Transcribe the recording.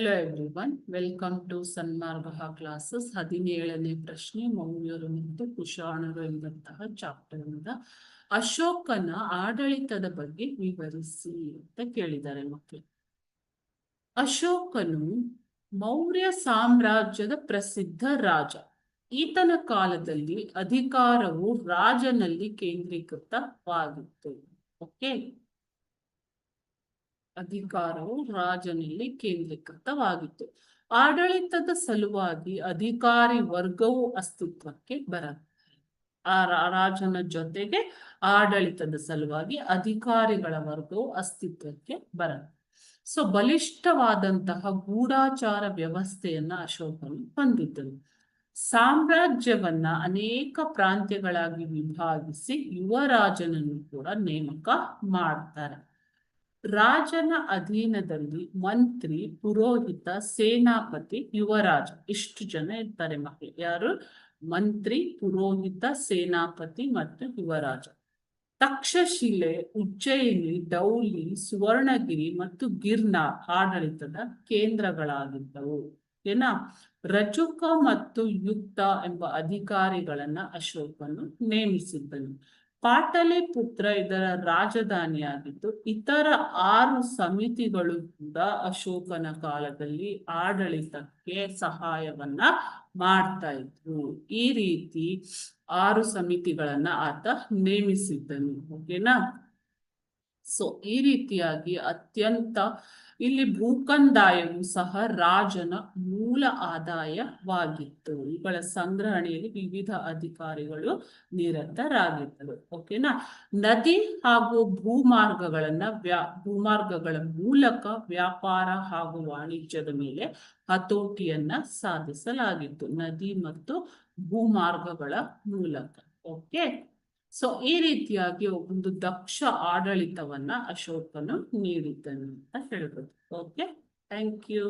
Hello everyone, welcome to Sanmarga classes. 17ನೇ ಪ್ರಶ್ನೆ, ಮೌರ್ಯರು ಮತ್ತು ಕುಶಾಣರು ಎಂಬಂತಹ ಚಾಪ್ಟರ್ ಇಂದ ಅಶೋಕನ ಆಡಳಿತದ ಬಗ್ಗೆ ವಿವರಿಸಿ ಅಂತ ಕೇಳಿದ್ದಾರೆ ಮಕ್ಕಳು. ಅಶೋಕನು ಮೌರ್ಯ ಸಾಮ್ರಾಜ್ಯದ ಪ್ರಸಿದ್ಧ ರಾಜ. ಈತನ ಕಾಲದಲ್ಲಿ ಅಧಿಕಾರವು ರಾಜನಲ್ಲಿ ಕೇಂದ್ರೀಕೃತವಾಗಿತ್ತು. ಓಕೆ, ಅಧಿಕಾರವು ರಾಜನಲ್ಲಿ ಕೇಂದ್ರೀಕೃತವಾಗಿತ್ತು. ಆಡಳಿತದ ಸಲುವಾಗಿ ಅಧಿಕಾರಿ ವರ್ಗವು ಅಸ್ತಿತ್ವಕ್ಕೆ ಬರುತ್ತೆ. ಆ ರಾಜನ ಜೊತೆಗೆ ಆಡಳಿತದ ಸಲುವಾಗಿ ಅಧಿಕಾರಿಗಳ ವರ್ಗವು ಅಸ್ತಿತ್ವಕ್ಕೆ ಬರುತ್ತೆ. ಸೊ ಬಲಿಷ್ಠವಾದಂತಹ ಗೂಢಾಚಾರ ವ್ಯವಸ್ಥೆಯನ್ನ ಅಶೋಕನು ಹೊಂದಿದ್ದನು. ಸಾಮ್ರಾಜ್ಯವನ್ನ ಅನೇಕ ಪ್ರಾಂತ್ಯಗಳಾಗಿ ವಿಭಾಗಿಸಿ ಯುವರಾಜನನ್ನು ಕೂಡ ನೇಮಕ ಮಾಡ್ತಾರೆ. ರಾಜನ ಅಧೀನದಲ್ಲಿ ಮಂತ್ರಿ, ಪುರೋಹಿತ, ಸೇನಾಪತಿ, ಯುವರಾಜ ಇಷ್ಟು ಜನ ಇರ್ತಾರೆ ಮಕ್ಕಳು. ಯಾರು? ಮಂತ್ರಿ, ಪುರೋಹಿತ, ಸೇನಾಪತಿ ಮತ್ತು ಯುವರಾಜ. ತಕ್ಷಶಿಲೆ, ಉಜ್ಜಯಿನಿ, ದೌಲಿ, ಸುವರ್ಣಗಿರಿ ಮತ್ತು ಗಿರ್ನಾರ್ ಆಡಳಿತದ ಕೇಂದ್ರಗಳಾಗಿದ್ದವು. ಏನಾ? ರಜುಕ ಮತ್ತು ಯುಕ್ತ ಎಂಬ ಅಧಿಕಾರಿಗಳನ್ನ ಅಶೋಕನು ನೇಮಿಸಿದ್ದನು. ಪಾಟಲಿಪುತ್ರ ಇದರ ರಾಜಧಾನಿಯಾಗಿದ್ದು ಇತರ 6 ಸಮಿತಿಗಳು ಕೂಡ ಅಶೋಕನ ಕಾಲದಲ್ಲಿ ಆಡಳಿತಕ್ಕೆ ಸಹಾಯವನ್ನ ಮಾಡ್ತಾ ಇದ್ರು. ಈ ರೀತಿ 6 ಸಮಿತಿಗಳನ್ನ ಆತ ನೇಮಿಸಿದ್ದನು. ಓಕೆನಾ? ಸೊ ಈ ರೀತಿಯಾಗಿ ಅತ್ಯಂತ ಇಲ್ಲಿ ಭೂಕಂದಾಯವು ಸಹ ರಾಜನ ಮೂಲ ಆದಾಯವಾಗಿತ್ತು. ಇವುಗಳ ಸಂಗ್ರಹಣೆಯಲ್ಲಿ ವಿವಿಧ ಅಧಿಕಾರಿಗಳು ನಿರತರಾಗಿದ್ದರು. ಓಕೆನಾ? ನದಿ ಹಾಗೂ ಭೂಮಾರ್ಗಗಳ ಮೂಲಕ ವ್ಯಾಪಾರ ಹಾಗೂ ವಾಣಿಜ್ಯದ ಮೇಲೆ ಹತೋಟಿಯನ್ನ ಸಾಧಿಸಲಾಗಿತ್ತು. ನದಿ ಮತ್ತು ಭೂಮಾರ್ಗಗಳ ಮೂಲಕ. ಓಕೆ, ಸೊ ಈ ರೀತಿಯಾಗಿ ಒಂದು ದಕ್ಷ ಆಡಳಿತವನ್ನ ಅಶೋಕನು ನೀಡಿದ್ದನು ಅಂತ ಹೇಳ್ಬೋದು. Okay, thank you.